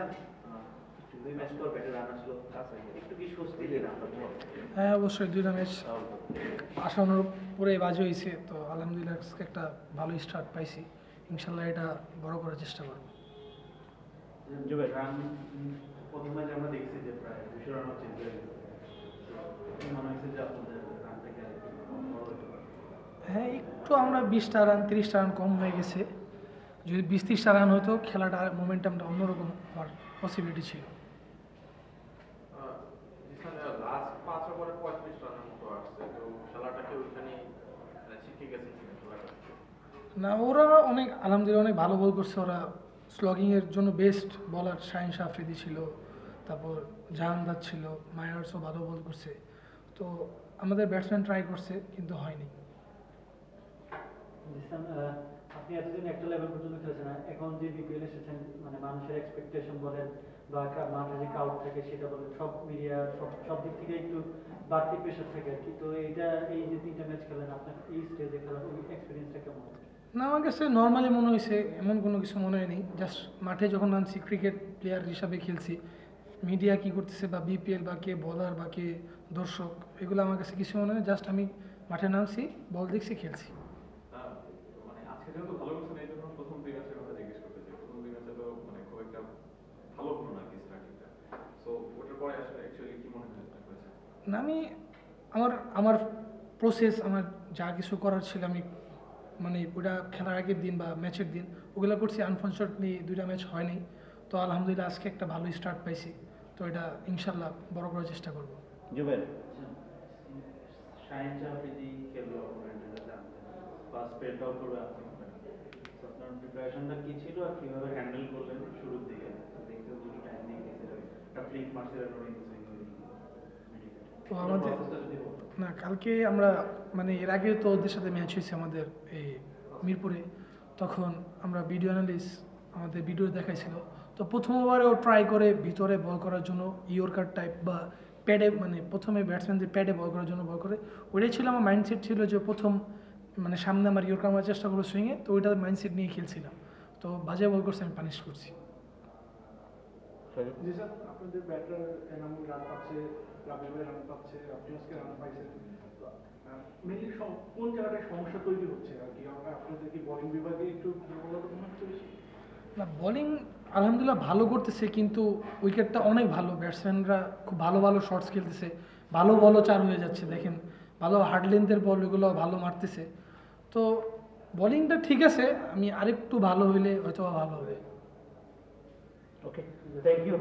আচ্ছা, দুই ম্যাচ পর ব্যাটে রান আসলো, একটু কি স্বস্তি দিলেন আপনার? হ্যাঁ, অবশ্যই দুইটা ম্যাচ আশানুরূপ পুরোই বাজে হয়েছে। তো আলহামদুলিল্লাহ আজকে একটা ভালো স্টার্ট পাইছি। ইনশাল্লাহ এটা বড় করার চেষ্টা করব। রান প্রথম ম্যাচে আমরা দেখছি যে প্রায় 200 রানও চেঞ্জ হয়ে গেছে। মনে হয়েছে যে আপনাদের রানটাকে বড় হতে পারে। হ্যাঁ, একটু আমরা 20টা রান 30টা রান কম হয়ে গেছে। যদি 20-30টা রান হতো খেলাটা মোমেন্টামটা অন্যরকম হওয়ার পসিবিলিটি ছিল। লাস্ট 5 ওভারে 35 রানের মতো আসছে, তো খেলাটাকে ওইখানে শিখে গেছে কিনা খেলাটা? না, ওরা অনেক আলহামদুলিল্লাহ অনেক ভালো বল করছে। ওরা স্লগিংয়ের জন্য বেস্ট বলার শাহিন শাহ আফ্রিদি ছিল, তারপর জাহানদার ছিল, মায়ার্সও ভালো বল করছে। তো আমাদের ব্যাটসম্যান ট্রাই করছে কিন্তু হয়নি। আপনি এতদিন একটা লেভেল পর্যন্ত খেলেছেন, এখন যে বিপিএল এসেছেন, মানে মানুষের এক্সপেকটেশন বলেন বা মাঠে যে ক্রাউড থাকে সেটা বলেন, সব মিডিয়া সব দিক থেকে একটু বাড়তি প্রেশার থাকে আর কি। তো এইটা, এই যে 3টা ম্যাচ খেলেন, আপনার এই স্টেজে খেলার এক্সপিরিয়েন্সটা কেমন? না, আমার কাছে নর্মালি মনে হয়েছে, এমন কোনো কিছু মনে হয়নি। জাস্ট মাঠে যখন নামছি ক্রিকেট প্লেয়ার হিসাবে খেলছি। মিডিয়া কী করতেছে বা বিপিএল বা কে বলার বা কে দর্শক, এগুলো আমার কাছে কিছু মনে হয়। জাস্ট আমি মাঠে নামছি, বল দেখছি, খেলছি। মানে আজকে যেহেতু ভালো করছেন, এই জন্য প্রথম 2 ম্যাচের কথা জিজ্ঞেস করতে চাই। প্রথম 2 ম্যাচে তো মানে খুব একটা ভালো হলো না কি স্টার্টিংটা, সো ওটার পরে আসলে অ্যাকচুয়ালি কি মনে হয়েছে? না, আমি আমার আমার প্রসেস, আমার যা কিছু করার ছিল, আমি মানে ওটা খেলার আগের দিন বা ম্যাচের দিন ওগুলো করছি। আনফর্চুনেটলি 2টা ম্যাচ হয়নি। তো আলহামদুলিল্লাহ আজকে একটা ভালো স্টার্ট পাইছি। তো এটা ইনশাল্লাহ বড় করার চেষ্টা করব। জুবেল, শাহিন শাহ আফ্রিদি খেললো অপোনেন্টের কাছে, ফার্স্ট স্পেলটাও করবে আপনি। আপনার প্রিপারেশনটা কি ছিল আর কিভাবে হ্যান্ডেল করলেন শুরুর দিকে? দেখতে দুটো টাইম দিয়ে গেছিল, একটা ফ্লিক মারছিল, তো আমাদের না, কালকে আমরা মানে এর আগে তো ওদের সাথে ম্যাচ হয়েছে আমাদের এই মিরপুরে। তখন আমরা ভিডিও অ্যানালিস্ট আমাদের ভিডিও দেখাইছিল। তো প্রথম ওভারে ও ট্রাই করে ভিতরে বল করার জন্য ইয়র্কার টাইপ বা প্যাডে, মানে প্রথমে ব্যাটসম্যানদের প্যাডে বল করার জন্য বল করে। ওইটাই ছিল আমার মাইন্ডসেট, ছিল যে প্রথম মানে সামনে আমার ইয়র্কার মারার চেষ্টা করবো সুইংয়ে। তো ওইটার মাইন্ডসেট নিয়ে খেলছিলাম। তো বাজে বল করছে, আমি পানিশ করছি। জি স্যার, আপনাদের ব্যাটার এনামুল রান পাচ্ছে, রাবিল ভাই রান পাচ্ছে, আপনি আজকে রান পাইছেন। মেনলি কোন জায়গাটায় সমস্যা তৈরি হচ্ছে আর কি? আপনাদের কি বোলিং বিভাগে একটু দুর্বলতা মনে হচ্ছে বেশি? না, বোলিং আলহামদুলিল্লাহ ভালো করতেছে, কিন্তু উইকেটটা অনেক ভালো। ব্যাটসম্যানরা খুব ভালো ভালো শটস খেলতেছে, ভালো বলও চার হয়ে যাচ্ছে। দেখেন, ভালো হার্ড লেন্থের বল এগুলো ভালো মারতেছে। তো বোলিংটা ঠিক আছে, আমি আরেকটু ভালো হইলে হয়তো ভালো হবে। ওকে, থ্যাংক ইউ।